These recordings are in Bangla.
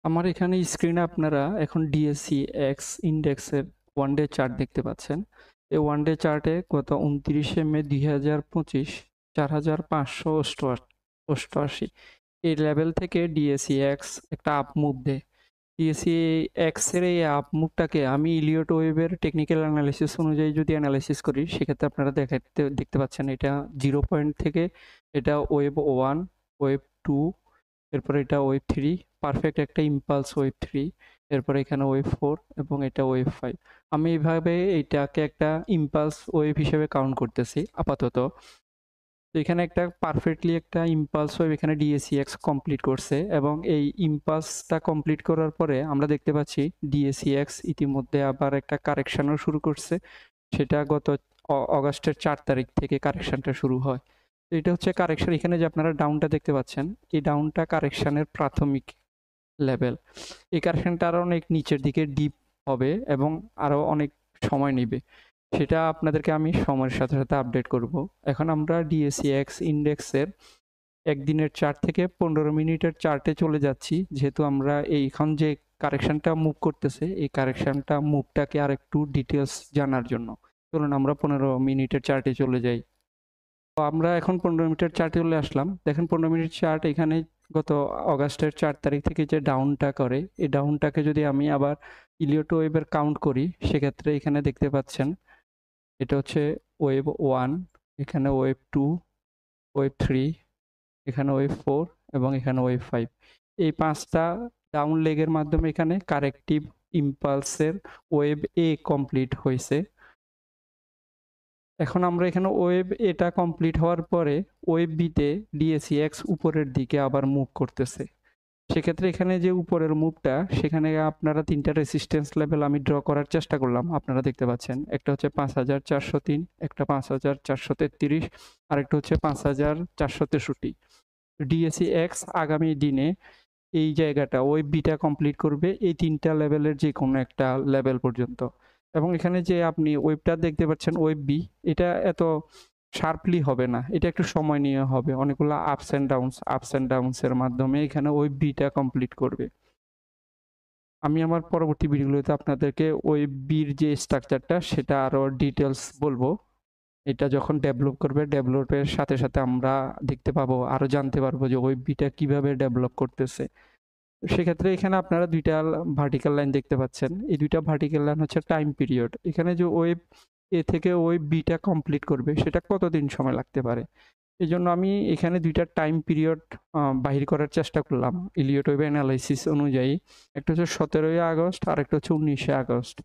আমার এখানে স্ক্রিনে আপনারা এখন ডিএসসি এক্স ইন্ডেক্সের ওয়ান ডে চার্ট দেখতে পাচ্ছেন। এই ওয়ান ডে চার্টে গত ২৯শে মে ২০২৫ ৪,৫88 এই লেভেল থেকে ডিএসসি এক্স একটা আপ মুভ দেয়। ডিএসসি এক্স এর এই আপ মুভটাকে আমি ইলিয়ট ওয়েভের টেকনিক্যাল অ্যানালাইসিস অনুযায়ী যদি অ্যানালাইসিস করি, সেক্ষেত্রে আপনারা দেখতে পাচ্ছেন এটা 0 পয়েন্ট থেকে এটা ওয়েভ 1, ওয়েভ 2, এরপরে এটা ওয়েভ 3, পারফেক্ট একটা ইম্পালস ওয়েভ 3, এরপরে এখানে ওয়েভ 4 এবং এটা ওয়েভ 5। আমি এইভাবে এইটাকে একটা ইম্পালস ওয়েভ হিসেবে কাউন্ট করতেছি আপাতত। তো এখানে একটা পারফেক্টলি একটা ইম্পালস ওয়েভ এখানে ডিএসিএক্স কমপ্লিট করছে এবং এই ইম্পালসটা কমপ্লিট করার পরে আমরা দেখতে পাচ্ছি ডিএসিএক্স ইতিমধ্যে আবার একটা কারেকশনও শুরু করছে। সেটা গত অগাস্টের 4 তারিখ থেকে কারেকশনটা শুরু হয়। তো এটা হচ্ছে কারেকশন। এখানে যে আপনারা ডাউনটা দেখতে পাচ্ছেন, এই ডাউনটা কারেকশনের প্রাথমিক লেভেল। এই কারেকশনটা আরো অনেক নিচের দিকে ডিপ হবে এবং আরো অনেক সময় নিবে। সেটা আপনাদেরকে আমি সময়ের সাথে সাথে আপডেট করব। এখন আমরা ডিএসিএক্স ইন্ডেক্সের একদিনের চার্ট থেকে 15 মিনিটের চার্টে চলে যাচ্ছি। যেহেতু আমরা এইখন যে কারেকশনটা মুভ করতেছে, এই কারেকশনটা মুভটাকে আর একটু ডিটেলস জানার জন্য চলুন আমরা 15 মিনিটের চার্টে চলে যাই। তো আমরা এখন 15 মিনিটের চার্টে চলে আসলাম। দেখেন 15 মিনিট চার্ট এখানে গত অগাস্টের 4 তারিখ থেকে যে ডাউনটা করে, এই ডাউনটাকে যদি আমি আবার ইলিয়ট ওয়েভের কাউন্ট করি, সেক্ষেত্রে এখানে দেখতে পাচ্ছেন এটা হচ্ছে ওয়েভ 1, এখানে ওয়েভ 2, ওয়েভ 3, এখানে ওয়েভ 4 এবং এখানে ওয়েভ 5। এই 5টা ডাউন লেগের মাধ্যমে এখানে কারেক্টিভ ইম্পালসের ওয়েভ এ কমপ্লিট হয়েছে। এখন আমরা এখানে ওয়েভ এটা কমপ্লিট হওয়ার পরে ওয়েভ বিতে ডিএসিএক্স উপরের দিকে আবার মুভ করতেছে। সেক্ষেত্রে এখানে যে উপরের মুভটা, সেখানে আপনারা 3টা রেসিস্ট্যান্স লেভেল আমি ড্র করার চেষ্টা করলাম। আপনারা দেখতে পাচ্ছেন একটা হচ্ছে ৫,৪০৩, একটা ৫,৪৩৩, আরেকটা হচ্ছে ৫,৪৬৩। ডিএসিএক্স আগামী দিনে এই জায়গাটা ওয়েভ বিটা কমপ্লিট করবে এই 3টা লেভেলের যে কোনো একটা লেভেল পর্যন্ত। এবং এখানে যে আপনি ওয়েভটা দেখতে পাচ্ছেন ওয়েভ বি, এটা এত শার্পলি হবে না, এটা একটু সময় নিয়ে হবে। অনেকগুলো আপস অ্যান্ড ডাউনস এর মাধ্যমে এখানে ওয়েভ বিটা কমপ্লিট করবে। আমি আমার পরবর্তী ভিডিওগুলোতে আপনাদেরকে ওয়েভ বির যে স্ট্রাকচারটা সেটা আরো ডিটেলস বলবো। এটা যখন ডেভেলপ করবে, ডেভেলপের সাথে সাথে আমরা দেখতে পাবো, আরো জানতে পারবো যে ওয়েভ বিটা কিভাবে ডেভেলপ করতেছে। সেক্ষেত্রে এখানে আপনারা 2টা ভার্টিক্যাল লাইন দেখতে পাচ্ছেন। এই 2টা ভার্টিক্যাল লাইন হচ্ছে টাইম পিরিয়ড। এখানে যে ওয়েভ এ থেকে ওয়েভ বিটা কমপ্লিট করবে সেটা কতদিন সময় লাগতে পারে। এজন্য আমি এখানে 2টা টাইম পিরিয়ড বাহির করার চেষ্টা করলাম ইলিয়ট ওয়েভ অ্যানালাইসিস অনুযায়ী। একটা হচ্ছে 17ই আগস্ট আর একটা হচ্ছে 19শে আগস্ট।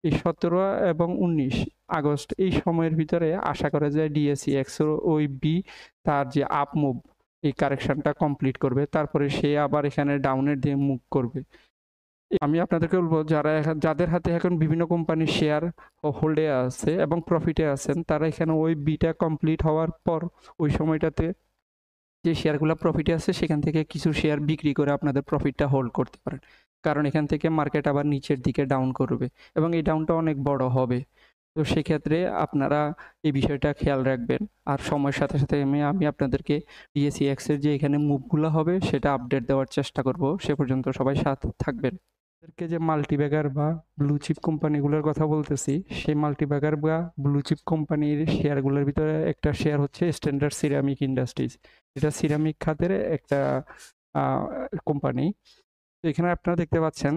এই 17 এবং 19 আগস্ট এই সময়ের ভিতরে আশা করা যায় ডিএসইএক্স ওয়েভ বি তার যে আপ মুভ এই কারেকশনটা কমপ্লিট করবে। তারপরে সে আবার এখানে ডাউনের দিকে মুভ করবে। আমি আপনাদেরকে বলবো যাদের হাতে এখন বিভিন্ন কোম্পানির শেয়ার হোল্ডে আছে এবং প্রফিটে আছেন, তারা এখানে ওই বিটা কমপ্লিট হওয়ার পর ওই সময়টাতে যে শেয়ারগুলো প্রফিটে আছে সেখান থেকে কিছু শেয়ার বিক্রি করে আপনাদের প্রফিটটা হোল্ড করতে পারেন। কারণ এখান থেকে মার্কেট আবার নিচের দিকে ডাউন করবে এবং এই ডাউনটা অনেক বড় হবে। তো সেক্ষেত্রে আপনারা এই বিষয়টা খেয়াল রাখবেন। আর সময়ের সাথে সাথে আমি আপনাদেরকে ডিএসইএক্স এর যে এখানে মুভগুলো হবে সেটা আপডেট দেওয়ার চেষ্টা করব। সে পর্যন্ত সবাই সাথে থাকবেন। আপনাদেরকে যে মাল্টিব্যাগার বা ব্লু চিপ কোম্পানিগুলোর কথা বলতেছি, সেই মাল্টিব্যাগার বা ব্লু চিপ কোম্পানির শেয়ারগুলোর ভিতরে একটা শেয়ার হচ্ছে স্ট্যান্ডার্ড সিরামিক ইন্ডাস্ট্রিজ। এটা সিরামিক খাতের একটা কোম্পানি। তো এখানে আপনারা দেখতে পাচ্ছেন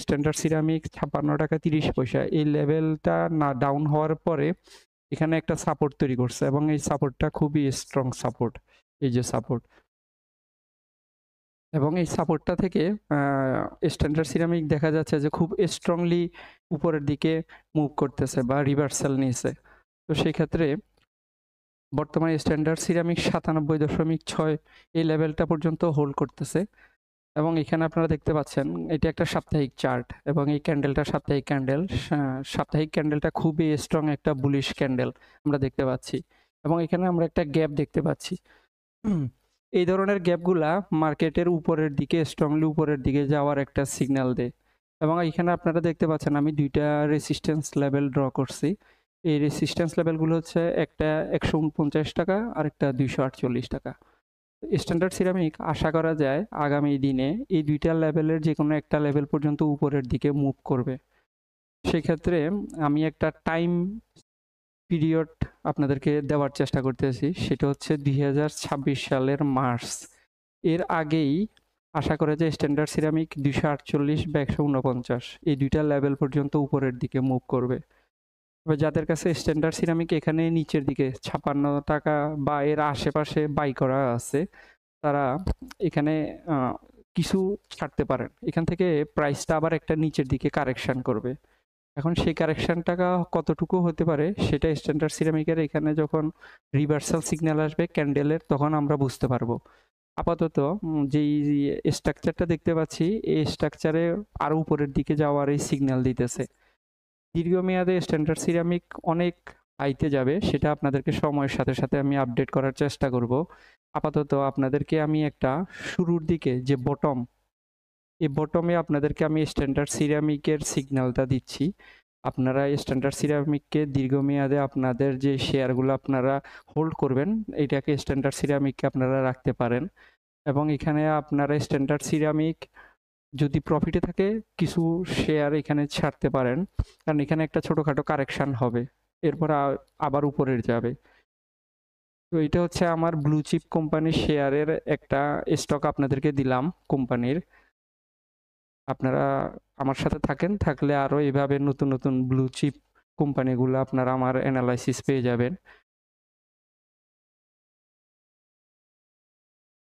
স্ট্যান্ডার্ড সিরামিক ৫৬ টাকা ৩০ পয়সা। এই লেভেলটা না ডাউন হওয়ার পরে এখানে একটা সাপোর্ট তৈরি করছে এবং এই সাপোর্টটা খুবই স্ট্রং সাপোর্ট। এই যে সাপোর্ট এবং এই সাপোর্টটা থেকে স্ট্যান্ডার্ড সিরামিক দেখা যাচ্ছে যে খুব স্ট্রংলি উপরের দিকে মুভ করতেছে বা রিভার্সাল নিয়েছে। তো সেক্ষেত্রে বর্তমানে স্ট্যান্ডার্ড সিরামিক ৯৭.৬ এই লেভেলটা পর্যন্ত হোল্ড করতেছে এবং এখানে আপনারা দেখতে পাচ্ছেন এটা একটা সাপ্তাহিক চার্ট এবং এই ক্যান্ডেলটা সাপ্তাহিক ক্যান্ডেল। সাপ্তাহিক ক্যান্ডেলটা খুবই স্ট্রং একটা বুলিশ ক্যান্ডেল আমরা দেখতে পাচ্ছি এবং এখানে আমরা একটা গ্যাপ দেখতে পাচ্ছি। এই ধরনের গ্যাপগুলা মার্কেটের উপরের দিকে স্ট্রংলি উপরের দিকে যাওয়ার একটা সিগন্যাল দেয় এবং এখানে আপনারা দেখতে পাচ্ছেন আমি 2টা রেসিস্ট্যান্স লেভেল ড্র করছি। এই রেসিস্ট্যান্স লেভেলগুলো হচ্ছে একটা ১৪৯ টাকা আর একটা ২৪৮ টাকা। স্ট্যান্ডার্ড সিরামিক আশা করা যায় আগামী দিনে এই ২ টা লেভেলের যেকোনো একটা লেভেল পর্যন্ত উপরের দিকে মুভ করবে। সেক্ষেত্রে আমি একটা টাইম পিরিয়ড আপনাদেরকে দেওয়ার চেষ্টা করতেছি। সেটা হচ্ছে ২০২৬ সালের মার্চ। এর আগেই আশা করা যায় স্ট্যান্ডার্ড সিরামিক ২৪৮ বা ১৪৯ এই ২ টা লেভেল পর্যন্ত উপরের দিকে মুভ করবে। তবে যাদের কাছে স্ট্যান্ডার্ড সিরামিক এখানে নিচের দিকে ৳৫৬ বা এর আশেপাশে বাই করা আছে, তারা এখানে আ কিছু ছাড়তে পারেন। এখান থেকে প্রাইসটা আবার একটা নিচের দিকে কারেকশন করবে। এখন সেই কারেকশনটা কতটুকু হতে পারে সেটা স্ট্যান্ডার্ড সিরামিকের এখানে যখন রিভার্সাল সিগন্যাল আসবে ক্যান্ডেলের তখন আমরা বুঝতে পারবো। আপাতত যেই স্ট্রাকচারটা দেখতে পাচ্ছি এই স্ট্রাকচারে আরো উপরের দিকে যাওয়ার এই সিগন্যাল দিতেছে। দীর্ঘমেয়াদে স্ট্যান্ডার্ড সিরামিক অনেক হাইতে যাবে সেটা আপনাদেরকে সময়ের সাথে সাথে আমি আপডেট করার চেষ্টা করব। আপাতত আপনাদেরকে আমি একটা শুরুর দিকে যে বটম, এই বটমে আপনাদেরকে আমি স্ট্যান্ডার্ড সিরামিকের সিগন্যালটা দিচ্ছি। আপনারা স্ট্যান্ডার্ড সিরামিককে দীর্ঘমেয়াদে আপনাদের যে শেয়ারগুলো আপনারা হোল্ড করবেন, এইটাকে স্ট্যান্ডার্ড সিরামিককে আপনারা রাখতে পারেন এবং এখানে আপনারা স্ট্যান্ডার্ড সিরামিক যদি প্রফিটে থাকে কিছু শেয়ার এখানে ছাড়তে পারেন। কারণ এখানে একটা ছোটখাটো কারেকশন হবে। এরপর আবার উপরে যাবে। তো এটা হচ্ছে আমার ব্লু চিপ কোম্পানির শেয়ারের একটা স্টক আপনাদেরকে দিলাম কোম্পানির। আপনারা আমার সাথে থাকলে আরো এভাবে নতুন ব্লু চিপ কোম্পানিগুলো আপনারা আমার এনালাইসিস পেয়ে যাবেন।